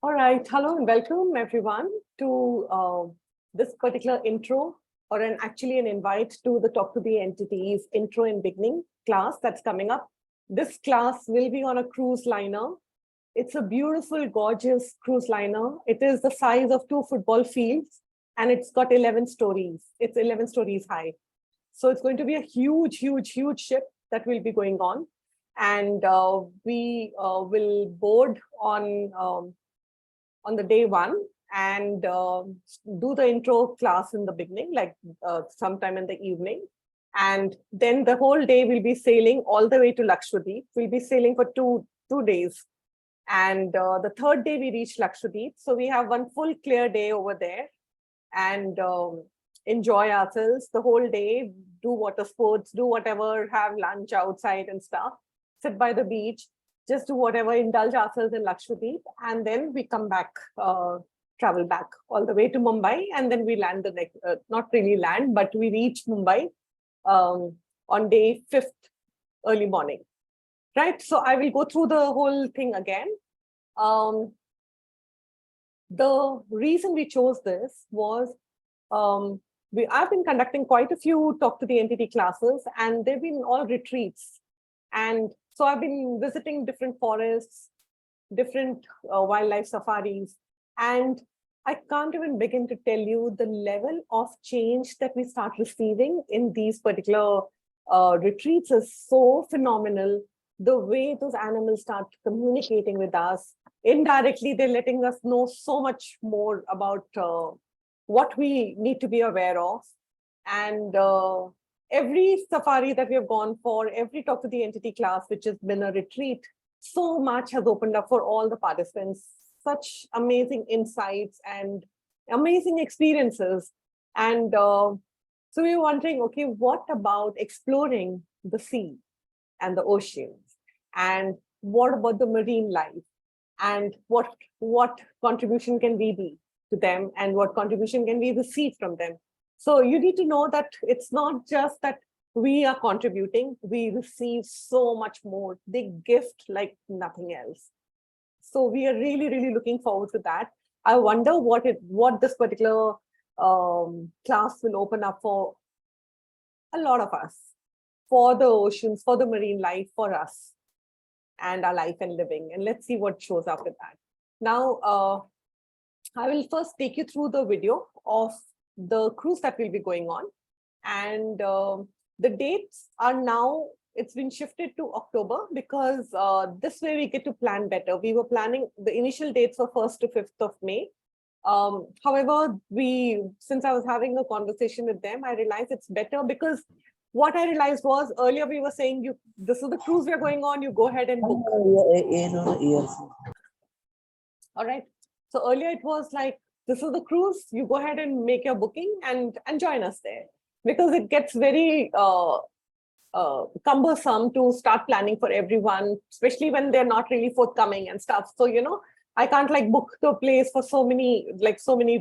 All right, hello and welcome everyone to this particular intro or actually an invite to the Talk to the Entities intro and beginning class that's coming up. This class will be on a cruise liner. It's a beautiful, gorgeous cruise liner. It is the size of 2 football fields and it's got 11 stories. It's 11 stories high. So it's going to be a huge, huge, huge ship that will be going on. And we will board on the day one and do the intro class in the beginning, like sometime in the evening. And then the whole day we'll be sailing all the way to Lakshadweep. We'll be sailing for two days. And the third day we reach Lakshadweep. So we have one full clear day over there and enjoy ourselves the whole day, do water sports, do whatever, have lunch outside and stuff, sit by the beach, just do whatever, indulge ourselves in Lakshadweep, and then we come back, travel back all the way to Mumbai, and then we land the next, not really land, but we reach Mumbai on day 5th, early morning, right? So I will go through the whole thing again. The reason we chose this was I've been conducting quite a few Talk to the Entity classes, and they've been all retreats. And so I've been visiting different forests, different wildlife safaris, and I can't even begin to tell you the level of change that we start receiving in these particular retreats is so phenomenal. The way those animals start communicating with us, indirectly, they're letting us know so much more about what we need to be aware of. And every safari that we have gone for, every Talk to the Entity class, which has been a retreat, so much has opened up for all the participants, such amazing insights and amazing experiences. And so we were wondering, okay, what about exploring the sea and the oceans? And what about the marine life? And what contribution can we be to them? And what contribution can we receive from them? So you need to know that it's not just that we are contributing, we receive so much more. They gift like nothing else. So we are really, really looking forward to that. I wonder what this particular class will open up for a lot of us, for the oceans, for the marine life, for us, and our life and living. And let's see what shows up with that. Now, I will first take you through the video of the cruise that will be going on. And the dates are now, it's been shifted to October because this way we get to plan better. We were planning, the initial dates were 1st to 5th of May. However, since I was having a conversation with them, I realized it's better because what I realized was earlier we were saying, this is the cruise we're going on, you go ahead and book. All right. So earlier it was like, this is the cruise, you go ahead and make your booking and join us there. Because it gets very cumbersome to start planning for everyone, especially when they're not really forthcoming and stuff. So, I can't like book the place for so many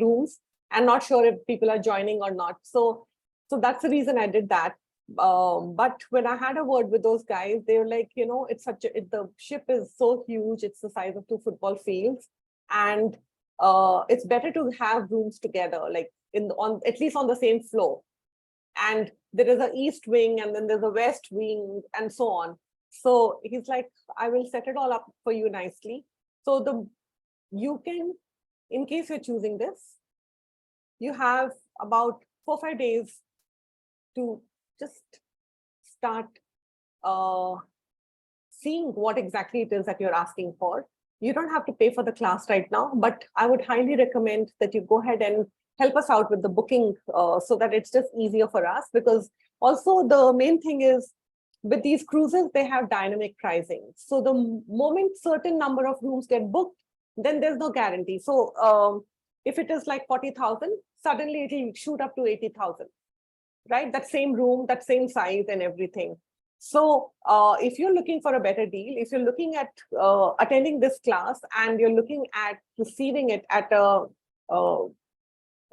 rooms and not sure if people are joining or not. So that's the reason I did that. But when I had a word with those guys, they were like, it's the ship is so huge. It's the size of 2 football fields. And it's better to have rooms together, like at least on the same floor. And there is an east wing and then there's a west wing and so on. So he's like, I will set it all up for you nicely. So you can, in case you're choosing this, you have about 4 or 5 days to just start seeing what exactly it is that you're asking for. You don't have to pay for the class right now, but I would highly recommend that you go ahead and help us out with the booking so that it's just easier for us. Because also the main thing is with these cruises, they have dynamic pricing. So the moment certain number of rooms get booked, then there's no guarantee. So if it is like 40,000, suddenly it'll shoot up to 80,000, right? That same room, that same size and everything. So if you're looking for a better deal, if you're looking at attending this class and you're looking at receiving it at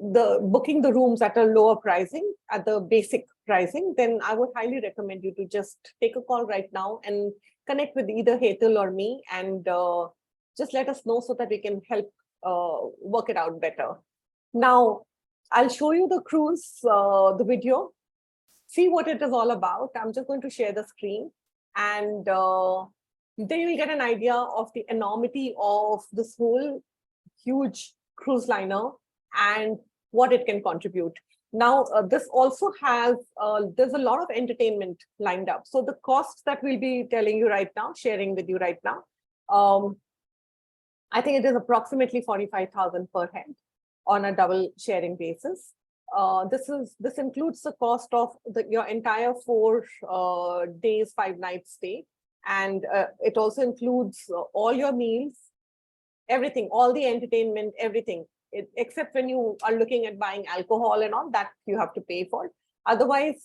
booking the rooms at a lower pricing, at the basic pricing, then I would highly recommend you to just take a call right now and connect with either Hetal or me and just let us know so that we can help work it out better. Now, I'll show you the cruise, the video, see what it is all about. I'm just going to share the screen, and then you'll get an idea of the enormity of this whole huge cruise liner and what it can contribute. Now, this also has, there's a lot of entertainment lined up. So the costs that we'll be telling you right now, sharing with you right now, I think it is approximately 45,000 per head on a double sharing basis. This includes the cost of your entire 4 days, 5 nights stay. And it also includes all your meals, everything, all the entertainment, everything, except when you are looking at buying alcohol and all that you have to pay for. Otherwise,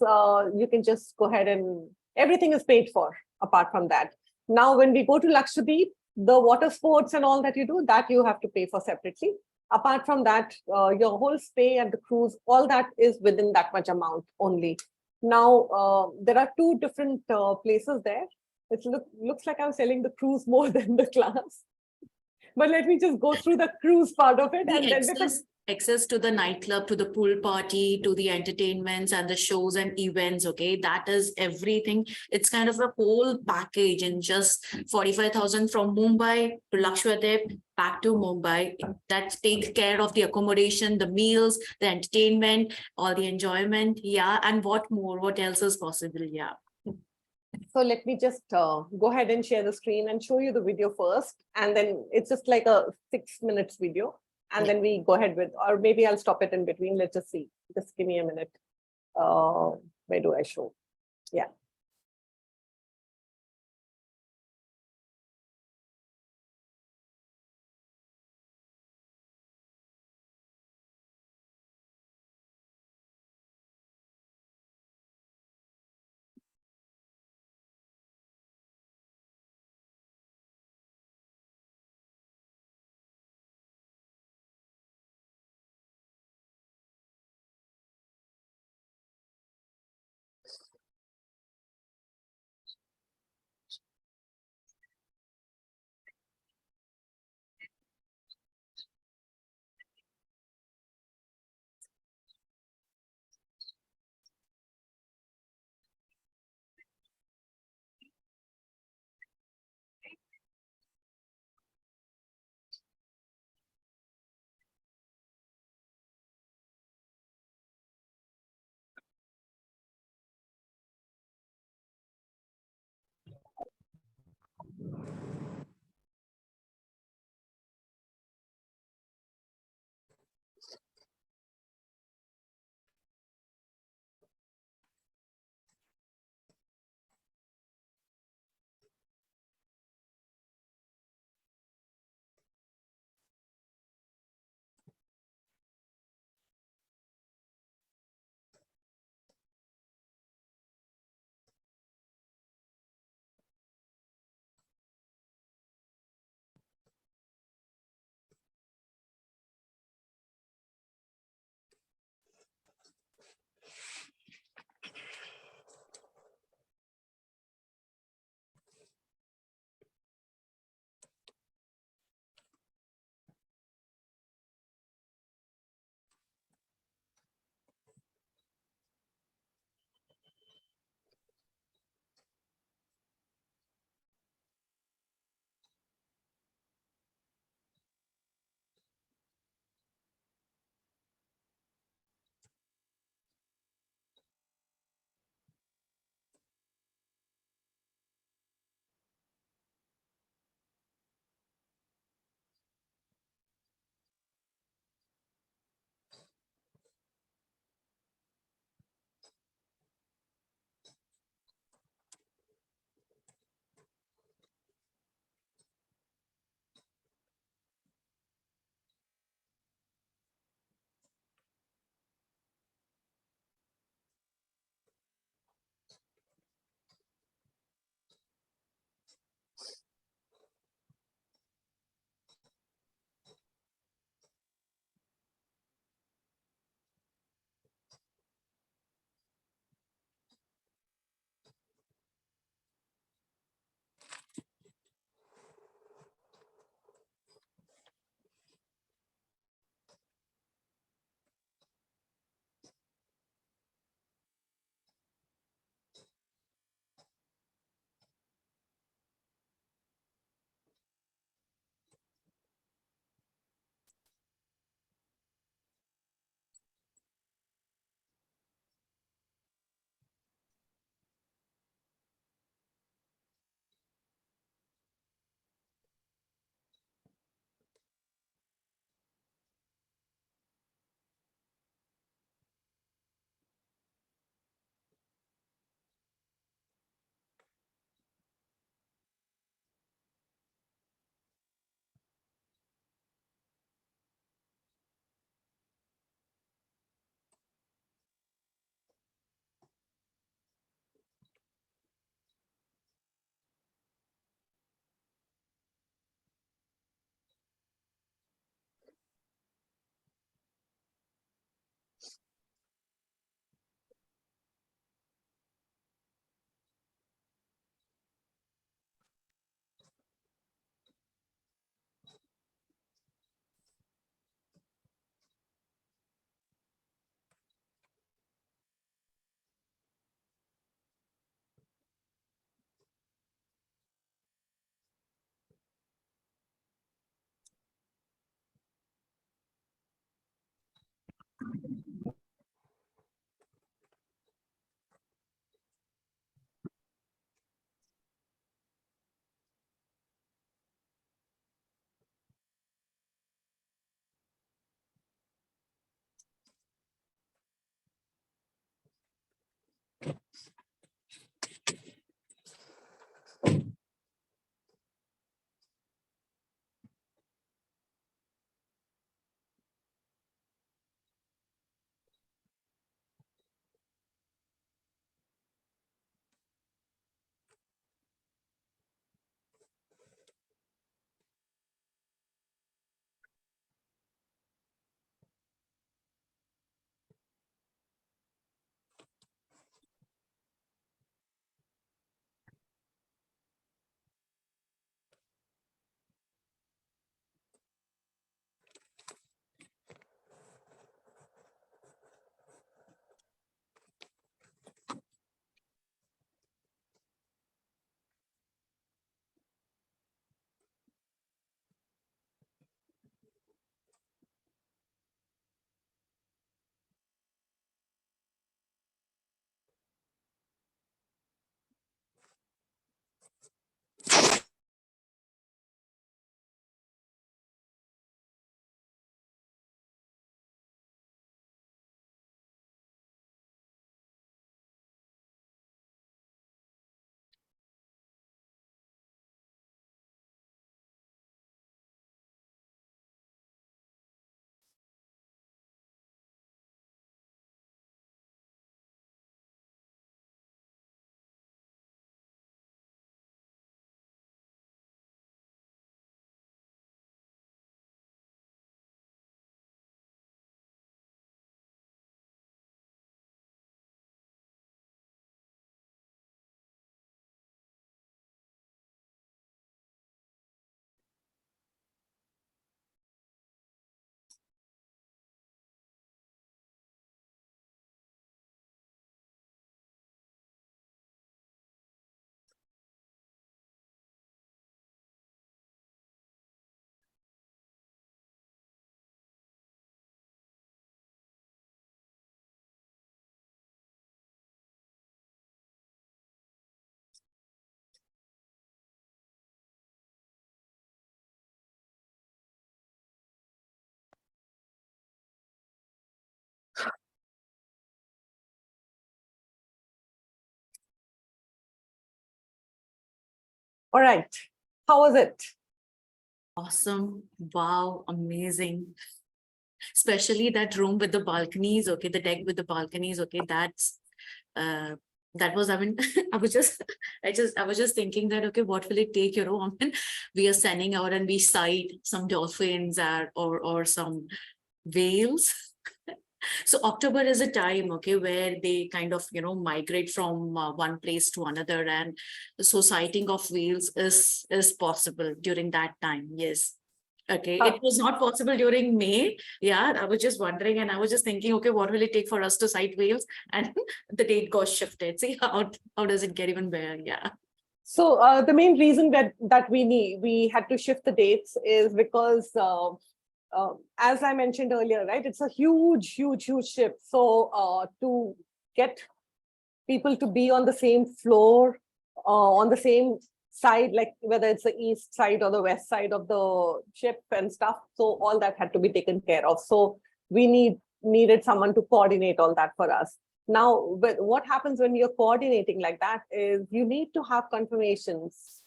you can just go ahead and everything is paid for apart from that. Now, when we go to Lakshadweep, the water sports and all that you do, that you have to pay for separately. Apart from that, your whole stay at the cruise, all that is within that much amount only. Now, there are 2 different places there. It looks like I'm selling the cruise more than the class. But let me just go through the cruise part of it. The access to the nightclub, to the pool party, to the entertainments and the shows and events, okay? That is everything. It's kind of a whole package, and just 45,000 from Mumbai to Lakshadweep, back to Mumbai. That takes care of the accommodation, the meals, the entertainment, all the enjoyment. Yeah, and what more? What else is possible? Yeah. So let me just go ahead and share the screen and show you the video first. And then it's just like a 6 minutes video. And then we go ahead with, or maybe I'll stop it in between. Let's just see. Just give me a minute. Where do I show? Yeah. All right. How was it? Awesome. Wow, amazing. Especially that room with the balconies, okay, the deck with the balconies, okay, uh that was, I mean, I was just thinking that, okay, what will it take, I mean, we are sending out and we sight some dolphins or some whales. So October is a time, okay, where they kind of, migrate from one place to another, and so sighting of whales is possible during that time. Yes. Okay, Uh, it was not possible during May. Yeah, I was just wondering, and I was just thinking, okay, what will it take for us to sight whales? And the date got shifted. See how does it get even better? Yeah. So the main reason that we had to shift the dates is because as I mentioned earlier, right, it's a huge ship. So to get people to be on the same floor, on the same side, like whether it's the east side or the west side of the ship and stuff. So all that had to be taken care of. So we needed someone to coordinate all that for us. Now, but what happens when you're coordinating like that is you need to have confirmations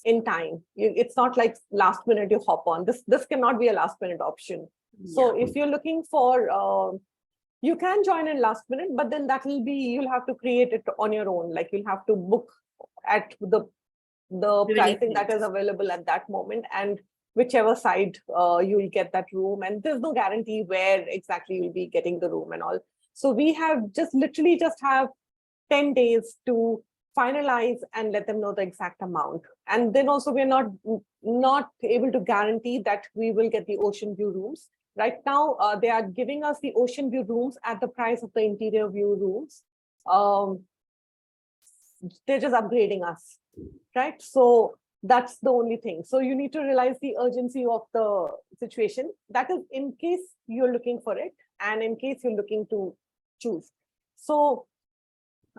in time. It's not like last minute you hop on. This cannot be a last minute option. So Yeah. if you're looking for you can join in last minute, but then that will be, you'll have to create it on your own. Like you'll have to book at the Really pricing that is nice. available at that moment, and whichever side you'll get that room. And there's no guarantee where exactly you'll be getting the room and all. So we have just literally just have 10 days to finalize and let them know the exact amount. And then also we're not able to guarantee that we will get the ocean view rooms. Right now, they are giving us the ocean view rooms at the price of the interior view rooms. Um, they're just upgrading us, right? So that's the only thing. So you need to realize the urgency of the situation. That is in case you're looking for it and in case you're looking to choose. So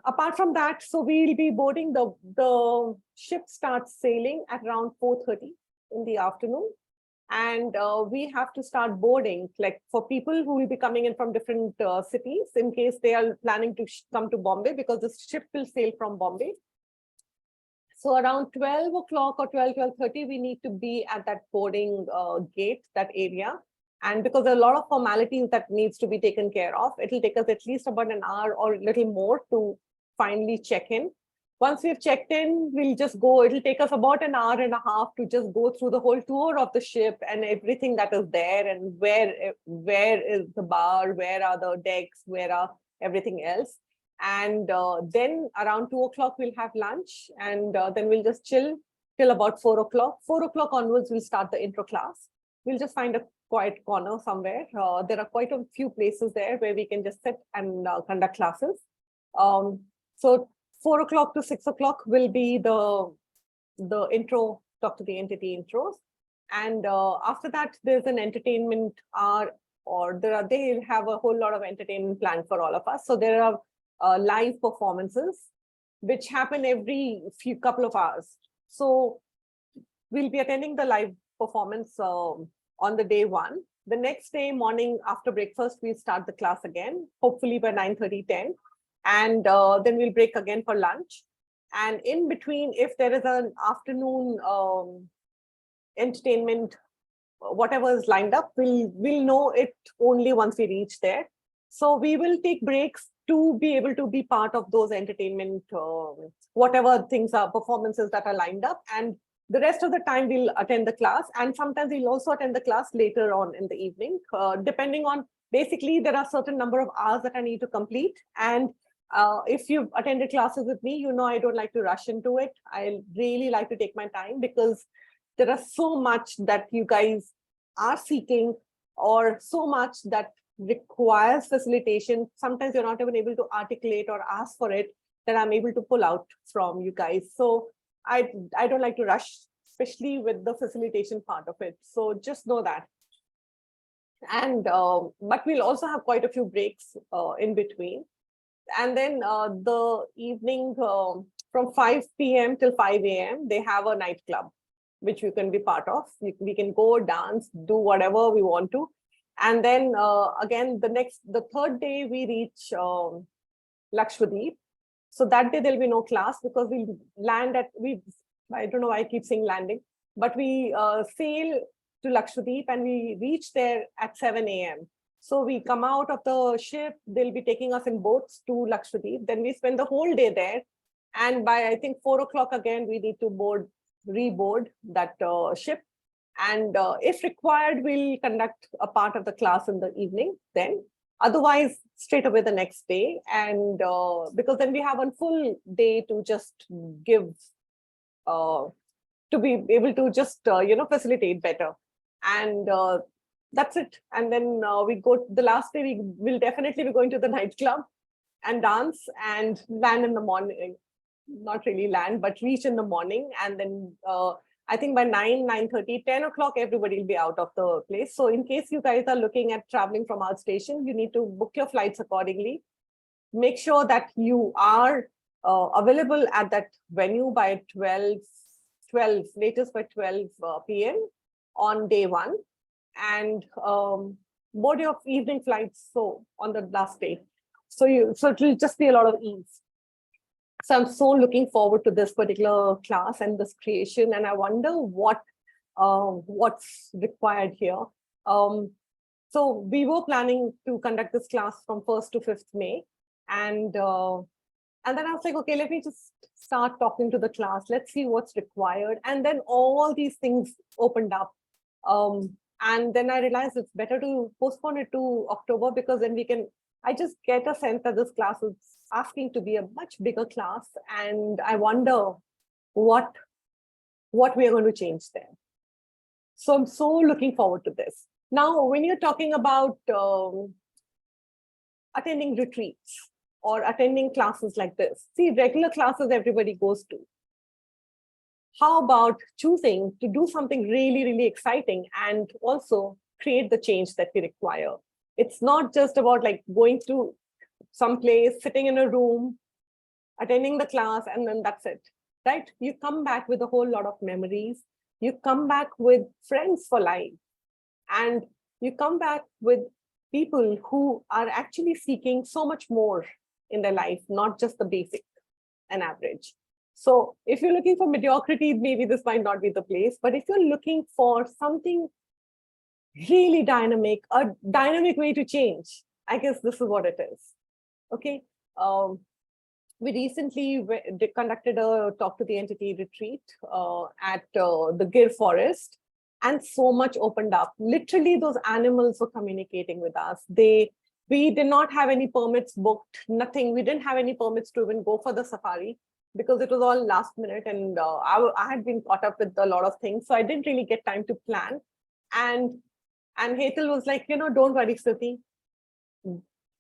apart from that, so we'll be boarding the ship starts sailing at around 4:30 in the afternoon. And we have to start boarding, like for people who will be coming in from different cities, in case they are planning to come to Bombay, because the ship will sail from Bombay. So around 12 o'clock or 12:30, we need to be at that boarding gate, that area. And because there are a lot of formalities that needs to be taken care of, it'll take us at least about an hour or a little more to finally check in. Once we've checked in, we'll just go. It'll take us about an hour and a half to just go through the whole tour of the ship and everything that is there, and where is the bar, where are the decks, where are everything else. And then around 2 o'clock, we'll have lunch, and then we'll just chill till about 4 o'clock. 4 o'clock onwards, we'll start the intro class. We'll just find a quiet corner somewhere. There are quite a few places there where we can just sit and conduct classes. So 4 o'clock to 6 o'clock will be the intro, talk to the entity intros. And after that, there's an entertainment hour, or they have a whole lot of entertainment planned for all of us. So there are live performances, which happen every couple of hours. So we'll be attending the live performance on the day one. The next day morning after breakfast, we'll start the class again, hopefully by 9:30, 10. And then we'll break again for lunch. And in between, if there is an afternoon entertainment, whatever is lined up, we'll know it only once we reach there. So we will take breaks to be able to be part of those entertainment, whatever things are, performances that are lined up. And the rest of the time we'll attend the class. And sometimes we'll also attend the class later on in the evening, depending on, basically there are certain number of hours that I need to complete. And if you've attended classes with me, I don't like to rush into it. I really like to take my time, because there are so much that you guys are seeking, or so much that requires facilitation. Sometimes you're not even able to articulate or ask for it, that I'm able to pull out from you guys. So I don't like to rush, especially with the facilitation part of it. So just know that. And but we'll also have quite a few breaks in between. And then the evening from 5 p.m. till 5 a.m., they have a nightclub, which we can be part of. We can go dance, do whatever we want to. And then again, the third day, we reach Lakshadweep. So that day there'll be no class, because we I don't know why I keep saying landing, but we sail to Lakshadweep and we reach there at 7 a.m. So we come out of the ship, they'll be taking us in boats to Lakshadweep. Then we spend the whole day there. And by, I think, 4 o'clock again, we need to reboard that ship. And if required, we'll conduct a part of the class in the evening then. Otherwise, straight away the next day. And because then we have a full day to just give, to be able to just, facilitate better. And that's it. And then we go, the last day, we will definitely be going to the nightclub and dance and land in the morning. Not really land, but reach in the morning. And then I think by 9:30, 10 o'clock, everybody will be out of the place. So in case you guys are looking at traveling from our station, you need to book your flights accordingly. Make sure that you are available at that venue by 12, latest by 12 p.m. on day one. And board your evening flights so on the last day. So it will just be a lot of ease. So I'm so looking forward to this particular class and this creation, and I wonder what's required here. So we were planning to conduct this class from 1st to 5th May, and then I was like, okay, let me just start talking to the class. Let's see what's required, and then all these things opened up. And then I realized it's better to postpone it to October, because then I just get a sense that this class is asking to be a much bigger class, and I wonder what we are going to change there. So I'm so looking forward to this. Now, when you're talking about attending retreats or attending classes like this, see, regular classes everybody goes to. How about choosing to do something really, really exciting and also create the change that we require? It's not just about like going to some place, sitting in a room, attending the class, and then that's it, right? You come back with a whole lot of memories. You come back with friends for life. And you come back with people who are actually seeking so much more in their life, not just the basic and average. So if you're looking for mediocrity, maybe this might not be the place. But if you're looking for something really dynamic, a dynamic way to change, I guess this is what it is. Okay. We recently conducted a Talk to the Entity retreat at the Gir forest, and so much opened up. Literally, those animals were communicating with us. We did not have any permits booked, nothing. We didn't have any permits to even go for the safari, because it was all last minute, and I had been caught up with a lot of things. So I didn't really get time to plan. And Hetal was like, don't worry, Sriti.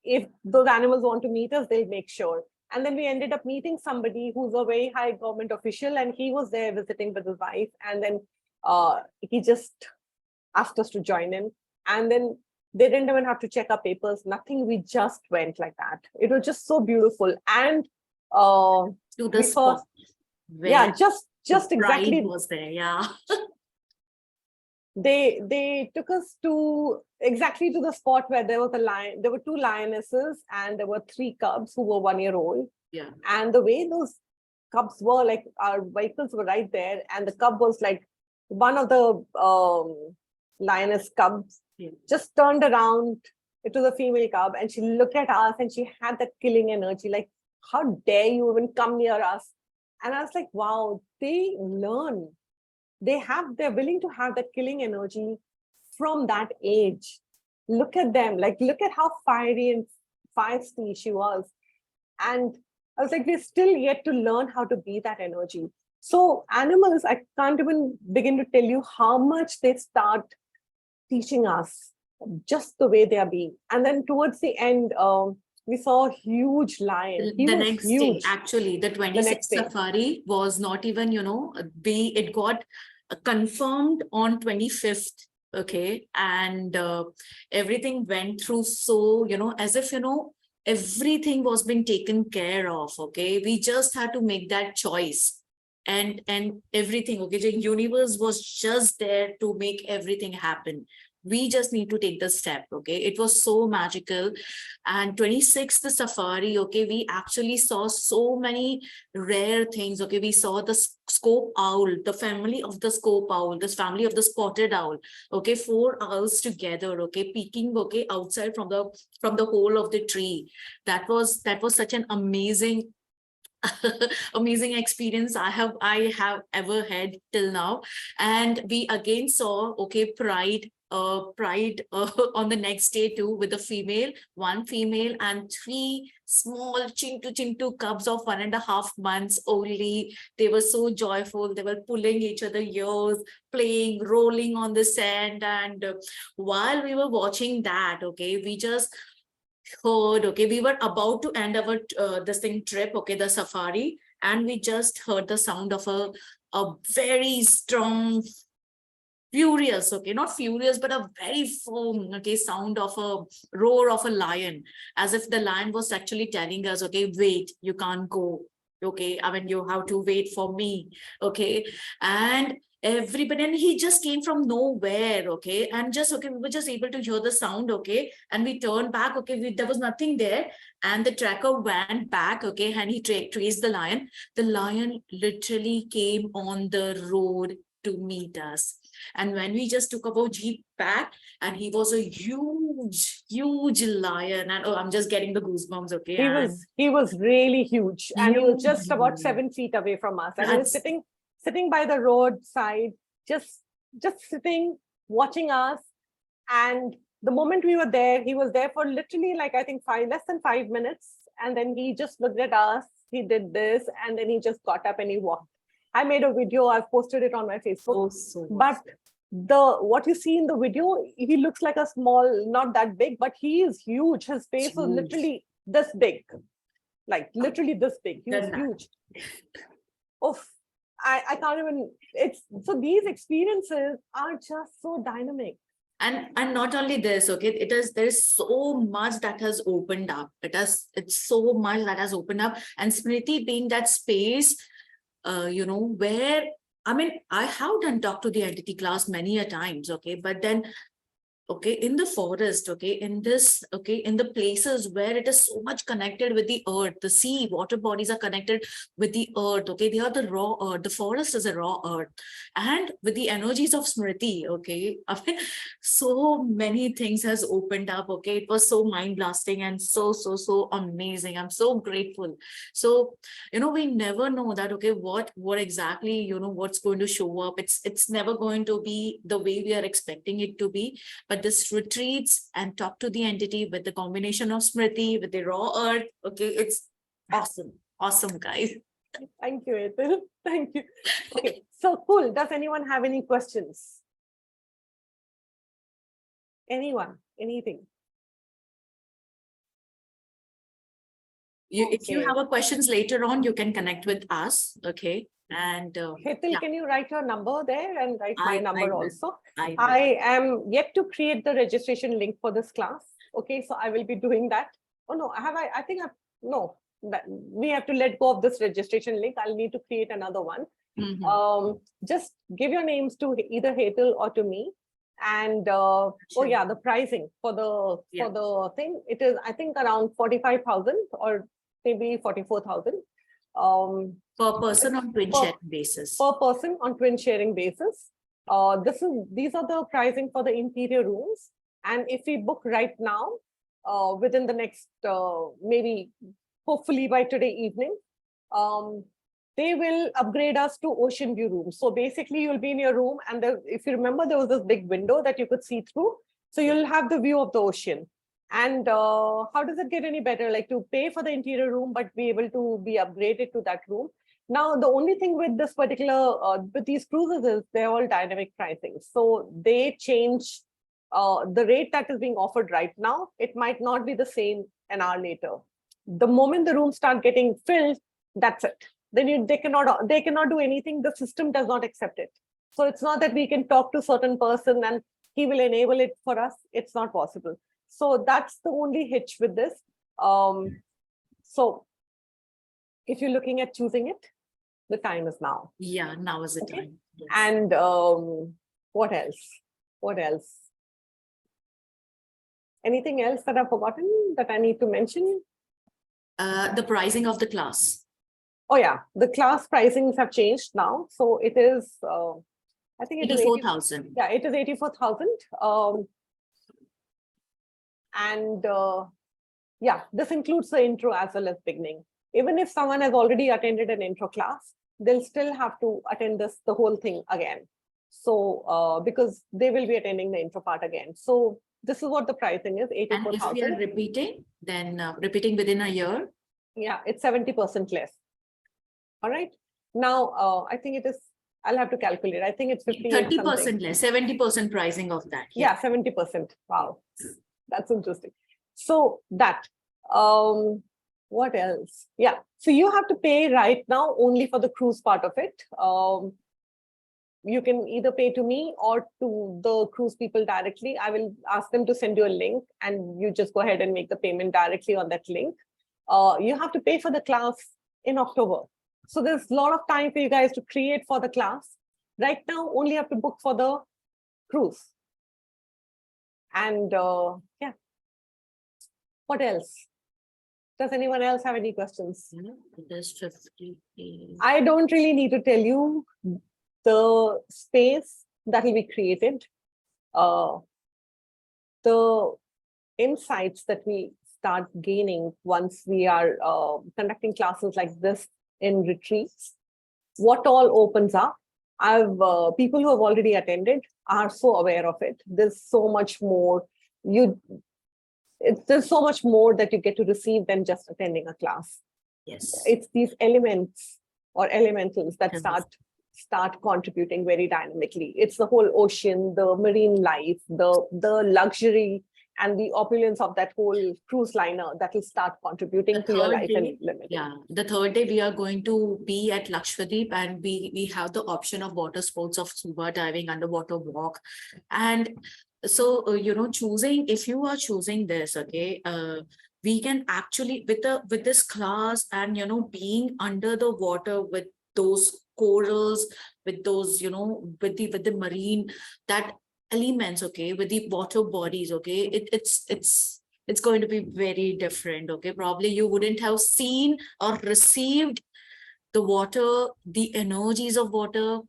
If those animals want to meet us, they'll make sure. And then we ended up meeting somebody who's a very high government official, and he was there visiting with his wife. And then he just asked us to join in. And then they didn't even have to check our papers, nothing. We just went like that. It was just so beautiful. And to the spot. Yeah, just exactly was there. Yeah. They took us to exactly to the spot where there was a lion. There were 2 lionesses and there were 3 cubs who were 1 year old. Yeah. And the way those cubs were, like, our vehicles were right there, and the cub was like, one of the lioness cubs just turned around. It was a female cub, and she looked at us and she had that killing energy, like, how dare you even come near us? And I was like, wow, they learn. They're willing to have that killing energy from that age. Look at them, like, look at how fiery and feisty she was. And I was like, we're still yet to learn how to be that energy. So animals, I can't even begin to tell you how much they start teaching us just the way they are being. And then towards the end, we saw a huge lion. The next day, actually, the 26th safari was not even, it got confirmed on 25th. Okay. And everything went through so, as if, everything was being taken care of. Okay. We just had to make that choice. And everything, okay, the universe was just there to make everything happen. We just need to take the step. Okay, it was so magical. And 26th the safari, okay, we actually saw so many rare things. Okay, we saw the scope owl, the family of the scope owl, this family of the spotted owl. Okay, 4 owls together, okay, peeking, okay, outside from the hole of the tree. That was such an amazing amazing experience I have ever had till now. And we again saw, okay, pride on the next day too, with a female, one female and 3 small chintu cubs of 1.5 months only. They were so joyful. They were pulling each other ears, playing, rolling on the sand. And while we were watching that, okay, we just heard, okay, we were about to end our this thing trip, okay, the safari, and we just heard the sound of a very strong, furious, okay, not furious, but a very firm, okay, sound of a roar of a lion, as if the lion was actually telling us, okay, wait, you can't go. Okay, I mean, you have to wait for me. Okay, and everybody, and he just came from nowhere. Okay, and just, okay, we were just able to hear the sound. Okay, and we turned back. Okay, there was nothing there, and the tracker went back. Okay, and he traced the lion. The lion literally came on the road to meet us. And when we just took our jeep back, and he was a huge lion, and oh, I'm just getting the goosebumps. Okay, and He was really huge, and he was just about huge. 7 feet away from us, and he was That's sitting by the roadside, just sitting, watching us. And the moment we were there, he was there for literally, like, I think less than 5 minutes, and then he just looked at us, he did this, and then he just got up and he walked. I made a video, I've posted it on my Facebook. so But what you see in the video, he looks like a small, not that big, but he is huge. His face was huge. literally this big, like literally this big. He was huge. Oof. I can't even, so these experiences are just so dynamic. And not only this, okay, there is so much that has opened up. It's so much that has opened up. And Smriti being that space, where, I mean, I have done talk to the entity class many a times, okay, but then, okay, in the forest, okay, in the places where it is so much connected with the earth, the sea, water bodies are connected with the earth, okay, they are the raw earth, the forest is a raw earth, and with the energies of Smriti, okay, I mean, so many things has opened up, okay, it was so mind blasting and so amazing. I'm so grateful. So, we never know that, okay, what exactly, what's going to show up. It's never going to be the way we are expecting it to be. But this retreats and talk to the entity with the combination of Smriti, with the raw earth, okay, it's awesome. Awesome, guys. Thank you, Ethel. Thank you. Okay, so cool. Does anyone have any questions? Anyone? Anything? If you Okay. have a questions later on, you can connect with us, okay? And Ethel, yeah, can you write your number there and write my I number will. also? I will. I am yet to create the registration link for this class. Okay, so I will be doing that. Oh no, I think no, we have to let go of this registration link. I'll need to create another one. Mhm. Just give your names to either Hetal or to me. And oh Sure. yeah, the pricing for the thing, it is, I think, around 45,000 or maybe 44,000. Per person on twin per, share basis. per person on twin sharing basis. These are the pricing for the interior rooms. And if we book right now, within the next, maybe hopefully by today evening, they will upgrade us to ocean view rooms. So basically you'll be in your room, and if you remember, there was this big window that you could see through. So you'll have the view of the ocean. And how does it get any better? Like, to pay for the interior room, but be able to be upgraded to that room. Now, the only thing with this particular, with these cruises is they're all dynamic pricing. So they change the rate that is being offered right now. It might not be the same an hour later. The moment the rooms start getting filled, that's it. Then they cannot do anything. The system does not accept it. So it's not that we can talk to a certain person and he will enable it for us. It's not possible. So that's the only hitch with this. So if you're looking at choosing it, the time is now. Yeah, now is the time. Yes. And what else? What else? Anything else that I've forgotten that I need to mention? The pricing of the class. Oh yeah, the class pricings have changed now. So it is, I think it is 84,000. Yeah, it is 84,000. And yeah, this includes the intro as well as beginning. Even if someone has already attended an intro class, they'll still have to attend the whole thing again. So because they will be attending the intro part again. So this is what the pricing is, And if we 84,000. are repeating, then repeating within a year. Yeah, it's 70% less. All right. Now, I think it is, I'll have to calculate. I think it's 30% less, 70% pricing of that. Yeah, 70%. Wow, that's interesting. So that, what else? Yeah, so you have to pay right now only for the cruise part of it. You can either pay to me or to the cruise people directly. I will ask them to send you a link and you just go ahead and make the payment directly on that link. You have to pay for the class in October. So there's a lot of time for you guys to create for the class. Right now, only have to book for the cruise. And yeah, what else? Does anyone else have any questions? There's 50. I don't really need to tell you the space that will be created, the insights that we start gaining once we are conducting classes like this in retreats, what all opens up. I've people who have already attended are so aware of it. There's so much more there's so much more that you get to receive than just attending a class. Yes. It's these elements or elementals that start contributing very dynamically. It's the whole ocean, the marine life, the luxury and the opulence of that whole cruise liner that will start contributing to your life and limit. Yeah, the third day we are going to be at Lakshadweep and we have the option of water sports of scuba diving, underwater walk. And so, choosing, if you are choosing this, okay, we can actually with this class and, being under the water with those corals, with those, with the marine, that elements, okay, with the water bodies, okay, it's going to be very different, okay. Probably you wouldn't have seen or received the water, the energies of water.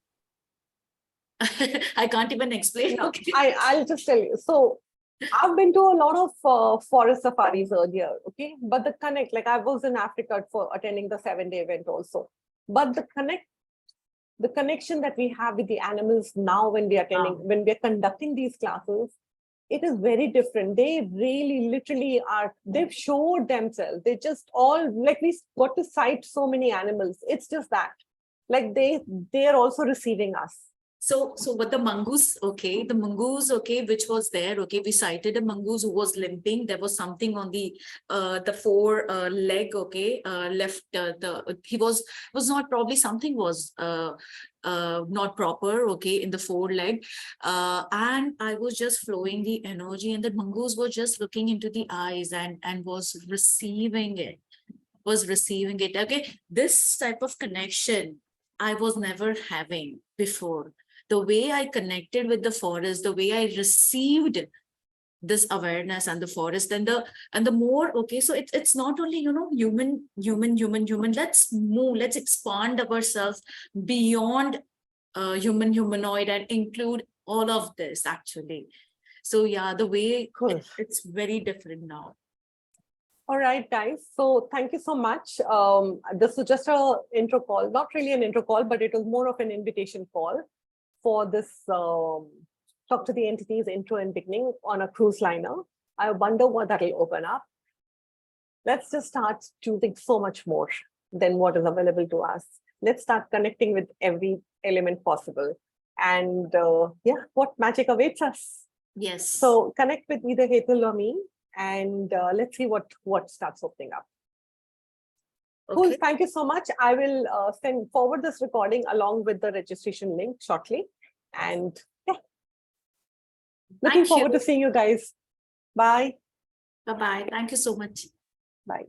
I can't even explain. No, Okay. I'll just tell you. So I've been to a lot of forest safaris earlier, okay, but the connect, like I was in Africa for attending the 7-day event also, but the connection that we have with the animals now when we are attending, when we are conducting these classes, it is very different. They really literally they've showed themselves. They just all, like we got to sight so many animals. It's just that, like they are also receiving us. So what the mongoose, okay, which was there, okay, we sighted a mongoose who was limping. There was something on the fore leg, okay, left. He was not, probably something was not proper, okay, in the foreleg, and I was just flowing the energy, and the mongoose was just looking into the eyes and was receiving it. Okay, this type of connection I was never having before. The way I connected with the forest, the way I received this awareness and the forest and the more, okay, so it's not only, human. Let's move, let's expand ourselves beyond humanoid and include all of this actually. So yeah, the way it's very different now. All right, guys. So thank you so much. This was just an intro call, not really an intro call, but it was more of an invitation call for this Talk to the Entities intro and beginning on a cruise liner. I wonder what that will open up. Let's just start choosing so much more than what is available to us. Let's start connecting with every element possible. And yeah, what magic awaits us. Yes. So connect with either Hetal or me, and let's see what starts opening up. Okay. Cool. Thank you so much. I will send forward this recording along with the registration link shortly. And yeah, looking forward to seeing you guys. Bye. Bye-bye. Thank you so much. Bye.